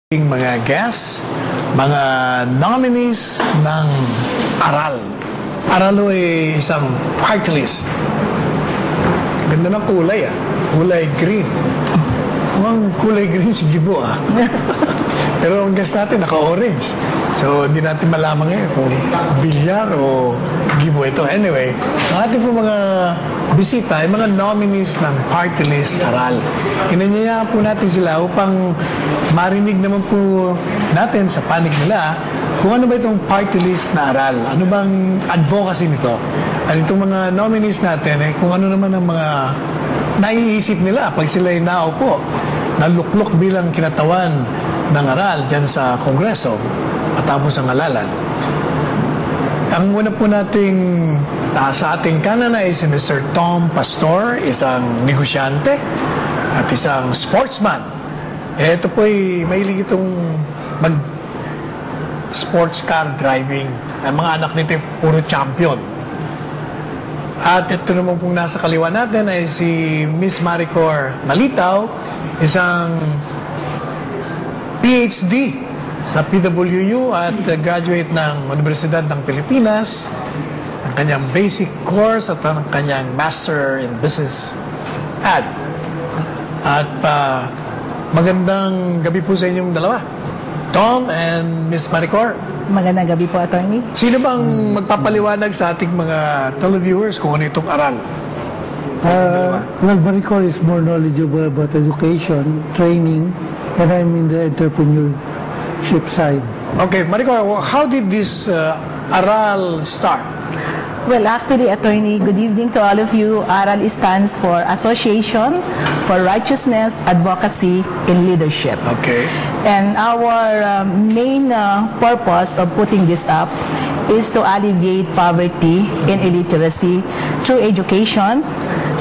Mga guests, mga nominees ng Aral. Aral ay isang party list. Ganda ng kulay kulay green. Mukhang kulay green si Gibo Pero ang guest natin naka-orange. So hindi natin malaman ngayon kung bilyar o Gibo ito. Anyway, ang ating po mga bisita ay mga nominees ng party list Aral. Inanyaya po natin sila upang marinig naman po natin sa panig nila kung ano ba itong party list na Aral. Ano bang advocacy nito? At itong mga nominees natin ay kung ano naman ang mga naiisip nila pag sila ay naupo, naluklok bilang kinatawan ng Aral dyan sa Kongreso at tapos ang halalan. Ang muna po nating sa ating kanan ay si Mr. Tom Pastor, isang negosyante at isang sportsman. Ito po ay mahilig itong mag-sports car driving. Ang mga anak nito ay puro champion. At ito naman pong nasa kaliwa natin ay si Miss Maricor Malitaw, isang PhD sa PWU at graduate ng Universidad ng Pilipinas, ang kanyang basic course at ang kanyang Master in Business Ad. At magandang gabi po sa inyong dalawa, Tom and Miss Maricor. Magandang gabi po, Attorney. Sino bang magpapaliwanag sa ating mga televiewers kung ano itong Aral? Well, Maricor is more knowledgeable about education, training, and I'm in the entrepreneurship side. Okay, Maricor, how did this Aral start? Well, actually, Attorney, good evening to all of you. ARAL stands for Association for Righteousness, Advocacy, and Leadership. Okay. And our main purpose of putting this up is to alleviate poverty and illiteracy through education,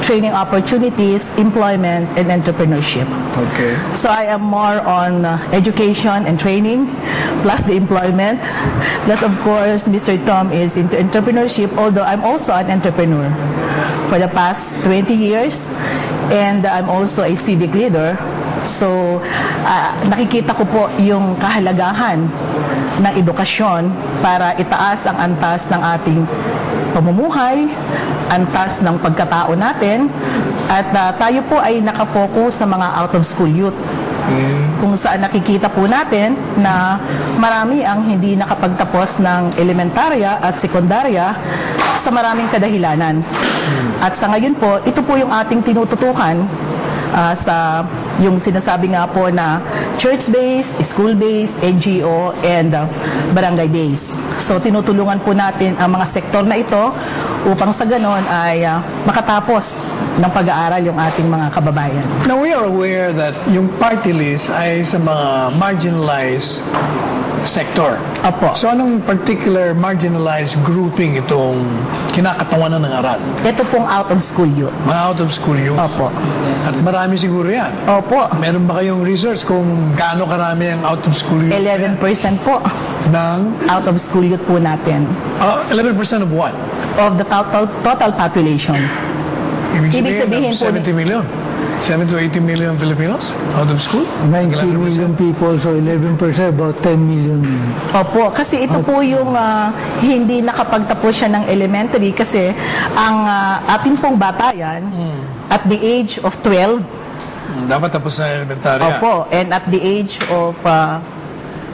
training opportunities, employment, and entrepreneurship. Okay. So I am more on education and training, plus the employment, plus of course Mr. Tom is into entrepreneurship, although I'm also an entrepreneur for the past 20 years, and I'm also a civic leader. So nakikita ko po yung kahalagahan ng edukasyon para itaas ang antas ng ating pamumuhay, antas ng pagkatao natin, at tayo po ay nakafocus sa mga out-of-school youth. Kung saan nakikita po natin na marami ang hindi nakapagtapos ng elementarya at sekundarya sa maraming kadahilanan. At sa ngayon po, ito po yung ating tinututukan sa yung sinasabi nga po na church-based, school-based, NGO, and barangay-based. So tinutulungan po natin ang mga sektor na ito upang sa ganon ay makatapos ng pag-aaral yung ating mga kababayan. Now we are aware that yung party list ay sa mga marginalized sector. Opo. So anong particular marginalized grouping itong kinakatawanan ng Aral? Ito pong out-of-school youth. Mga out-of-school youth? Opo. At marami siguro yan? Opo. Meron ba kayong research kung gaano karami ang out-of-school youth? 11% po ng out-of-school youth po natin. 11% of what? Of the total population. Ibig sabihin po 70 million? 70 to 80 million Filipinos out of school? 19 million people, so 11%, about 10 million. Opo, kasi ito po yung hindi nakapagtapos siya ng elementary kasi ang ating pong batayan at the age of 12. Dapat tapos na elementarya. Opo, and at the age of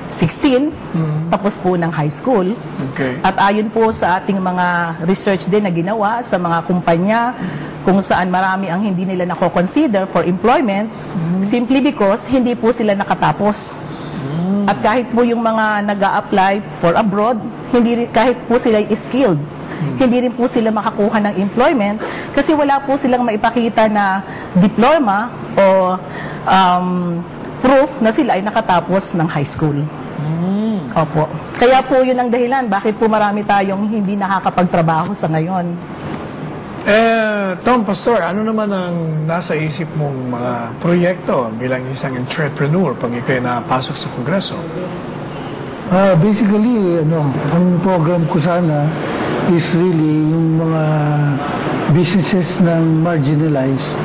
16, tapos po ng high school. Okay. At ayon po sa ating mga research din na ginawa sa mga kumpanya kung saan marami ang hindi nila nako-consider for employment simply because hindi po sila nakatapos. At kahit po yung mga nag-a-apply for abroad, kahit po sila skilled, hindi rin po sila makakuha ng employment kasi wala po silang maipakita na diploma o proof na sila ay nakatapos ng high school. Opo. Kaya po yun ang dahilan bakit po marami tayong hindi nakakapagtrabaho sa ngayon. Tom Pastor, ano naman ang nasa isip mong mga proyekto bilang isang entrepreneur pag ikaw'y napasok sa Kongreso? Basically, ang program ko sana is really yung mga businesses ng marginalized.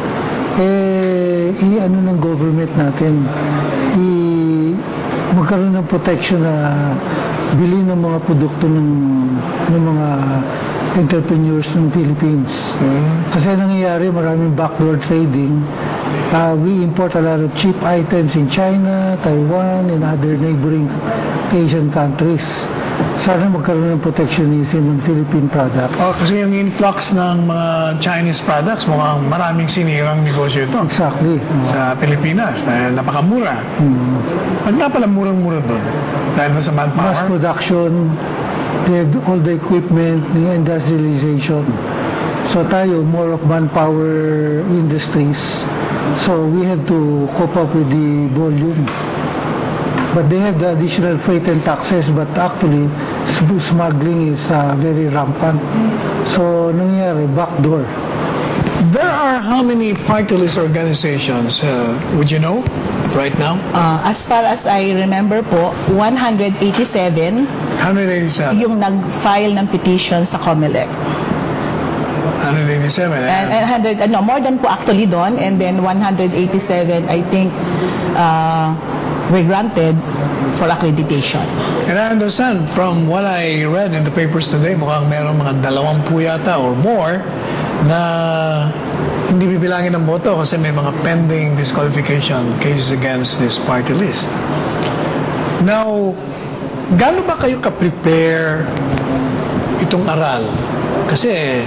Ng government natin, magkaroon ng protection na bilhin ng mga produkto ng mga entrepreneurs ng Philippines. Kasi nangyayari, maraming backdoor trading. We import a lot of cheap items in China, Taiwan, and other neighboring Asian countries. Sana magkaroon ng protectionism ng Philippine products. Kasi yung influx ng mga Chinese products, mukhang maraming sinirang negosyo ito. Exactly. Sa Pilipinas, dahil napakamura. Ba't nga pala murang-mura doon? Dahil ba sa manpower? Mass production, they have all the equipment, the industrialization. So tayo, more of manpower industries. So we have to cope up with the volume. But they have the additional freight and taxes, but actually, smuggling is very rampant. So, nangyayari, backdoor. There are how many party list organizations, would you know, right now? As far as I remember po, 187 187. yung nag-file ng petition sa COMELEC. 187. And more than po actually doon, and then 187, I think, were granted for accreditation. And I understand from what I read in the papers today, mukhang meron mga 20 yata or more na hindi bibilangin ng boto kasi may mga pending disqualification cases against this party list. Now, gaano ba kayo ka-prepare itong aral? Kasi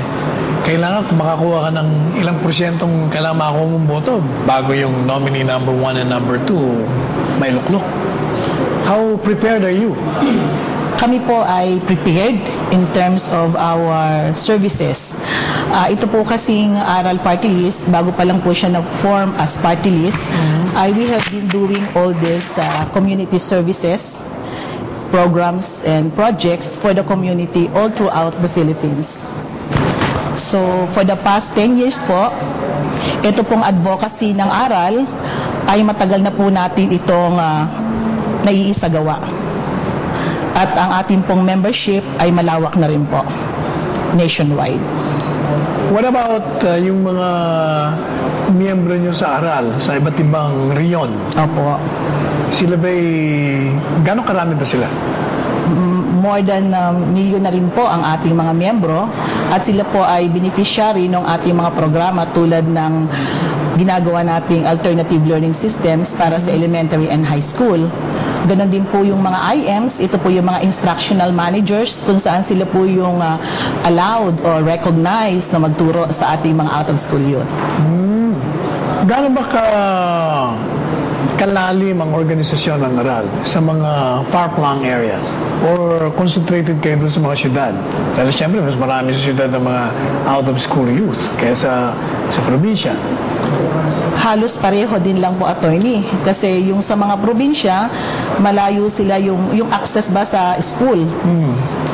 kailangan kung makakuha ka ng ilang porsyentong kailangan makakuha mong boto bago yung nominee number 1 and number 2 may luklok. How prepared are you? Kami po ay prepared in terms of our services. Ito po kasing aral party list, bago pa lang po siya na-form as party list, we have been doing all these community services, programs, and projects for the community all throughout the Philippines. So, for the past 10 years po, ito pong advocacy ng aral ay matagal na po natin itong naiisagawa. At ang ating pong membership ay malawak na rin po, nationwide. What about yung mga miyembro nyo sa aral, sa iba't ibang riyon? Opo. Sila ba'y, gano'ng karami ba sila? More than milyon na rin po ang ating mga miyembro at sila po ay beneficiary ng ating mga programa tulad ng ginagawa nating alternative learning systems para sa elementary and high school. Ganon din po yung mga IMs, ito po yung mga instructional managers kung saan sila po yung allowed or recognized na magturo sa ating mga out-of-school youth. Gaano ba kalalim ang organisasyon ng aral sa mga far-flung areas? Or concentrated kayo doon sa mga syudad? Dahil siyempre, mas marami sa syudad ng mga out-of-school youth kaysa sa probinsya. Halos pareho din lang po, attorney. Kasi yung sa mga probinsya, malayo sila yung access ba sa school.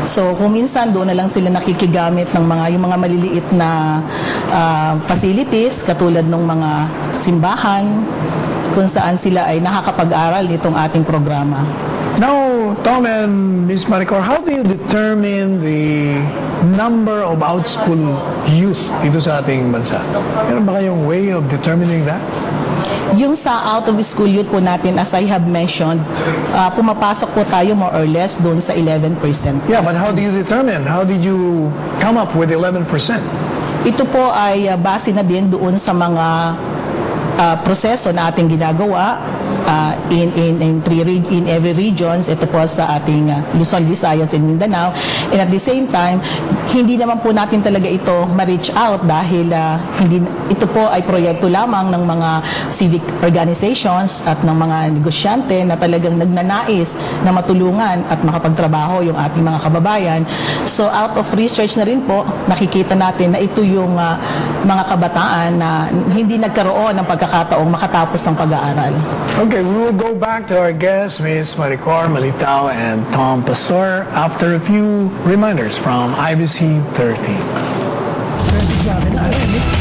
So kung minsan doon na lang sila nakikigamit ng yung mga maliliit na facilities katulad ng mga simbahan kung saan sila ay nakakapag-aral nitong ating programa. Now, Tom and Ms. Maricor, how do you determine the number of out-school youth dito sa ating bansa? Meron ba kayong way of determining that? Yung sa out-of-school youth po natin, as I have mentioned, pumapasok po tayo more or less doon sa 11%. Yeah, but how do you determine? How did you come up with 11%? Ito po ay base na din doon sa mga proseso na ating ginagawa in every regions. Ito po sa ating Luzon, Visayas, and Mindanao. And at the same time, hindi naman po natin talaga ito ma-reach out dahil ito po ay proyekto lamang ng mga civic organizations at ng mga negosyante na talagang nagnanais na matulungan at makapagtrabaho yung ating mga kababayan. So out of research na rin po, nakikita natin na ito yung mga kabataan na hindi nagkaroon ng pagkakataong makatapos ng pag-aaral. Okay, we will go back to our guests, Ms. Maricor Malitao and Tom Pastor, after a few reminders from IBC 30.